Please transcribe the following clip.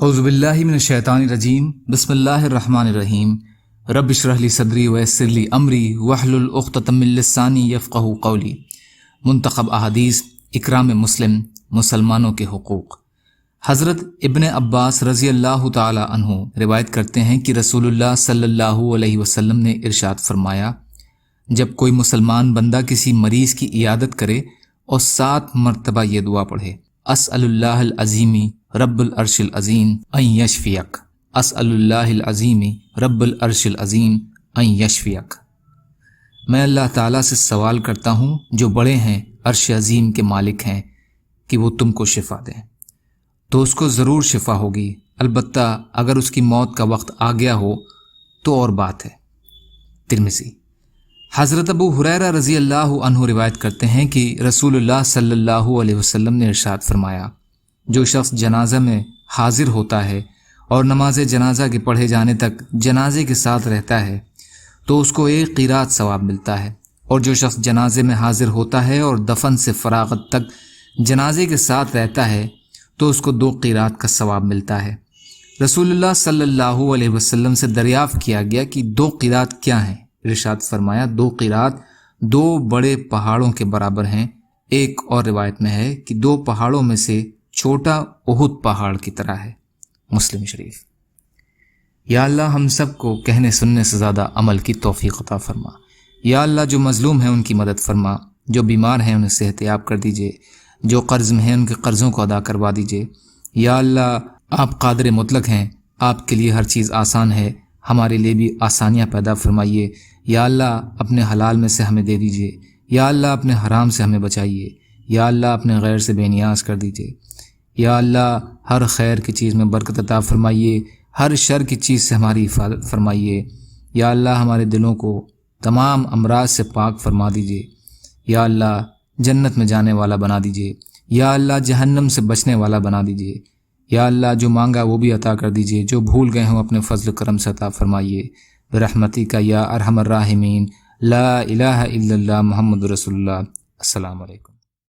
اعوذ باللہ من الشیطان الرجیم بسم اللہ الرحمن الرحیم رب اشرح لی صدری ویسر لی امری واحلل عقدۃ من لسانی یفقہوا قولی۔ منتخب احادیث اکرام مسلم، مسلمانوں کے حقوق۔ حضرت ابن عباس رضی اللہ تعالی عنہ روایت کرتے ہیں کہ رسول اللہ صلی اللہ علیہ وسلم نے ارشاد فرمایا، جب کوئی مسلمان بندہ کسی مریض کی عیادت کرے اور 7 مرتبہ یہ دعا پڑھے، اسأل اللہ العظیم رب العرش العظیم ان یشفیک، اسأل اللہ العظیم رب العرش العظیم ان یشفیک، میں اللہ تعالیٰ سے سوال کرتا ہوں جو بڑے ہیں، عرش عظیم کے مالک ہیں، کہ وہ تم کو شفا دیں، تو اس کو ضرور شفا ہوگی، البتہ اگر اس کی موت کا وقت آ گیا ہو تو اور بات ہے۔ ترمذی۔ حضرت ابو ہریرہ رضی اللہ عنہ روایت کرتے ہیں کہ رسول اللہ صلی اللہ علیہ وسلم نے ارشاد فرمایا، جو شخص جنازہ میں حاضر ہوتا ہے اور نماز جنازہ کے پڑھے جانے تک جنازے کے ساتھ رہتا ہے تو اس کو 1 قیرات ثواب ملتا ہے، اور جو شخص جنازے میں حاضر ہوتا ہے اور دفن سے فراغت تک جنازے کے ساتھ رہتا ہے تو اس کو 2 قیرات کا ثواب ملتا ہے۔ رسول اللہ صلی اللہ علیہ وسلم سے دریافت کیا گیا کہ 2 قیرات کیا ہیں؟ ارشاد فرمایا، 2 قیرات 2 بڑے پہاڑوں کے برابر ہیں۔ ایک اور روایت میں ہے کہ 2 پہاڑوں میں سے چھوٹا احد پہاڑ کی طرح ہے۔ مسلم شریف۔ یا اللہ ہم سب کو کہنے سننے سے زیادہ عمل کی توفیق عطا فرما۔ یا اللہ جو مظلوم ہیں ان کی مدد فرما، جو بیمار ہیں انہیں صحت یاب کر دیجئے، جو قرض میں ہیں ان کے قرضوں کو ادا کروا دیجئے۔ یا اللہ آپ قادر مطلق ہیں، آپ کے لیے ہر چیز آسان ہے، ہمارے لیے بھی آسانیاں پیدا فرمائیے۔ یا اللہ اپنے حلال میں سے ہمیں دے دیجئے، یا اللہ اپنے حرام سے ہمیں بچائیے، یا اللہ اپنے غیر سے بے نیاز کر دیجئے۔ یا اللہ ہر خیر کی چیز میں برکت عطا فرمائیے، ہر شر کی چیز سے ہماری حفاظت فرمائیے۔ یا اللہ ہمارے دلوں کو تمام امراض سے پاک فرما دیجئے۔ یا اللہ جنت میں جانے والا بنا دیجئے، یا اللہ جہنم سے بچنے والا بنا دیجئے۔ یا اللہ جو مانگا وہ بھی عطا کر دیجئے، جو بھول گئے ہوں اپنے فضل و کرم سے عطا فرمائیے۔ برحمتک یا ارحم الراحمین، لا الہ الا اللہ محمد رسول اللہ۔ السلام علیکم۔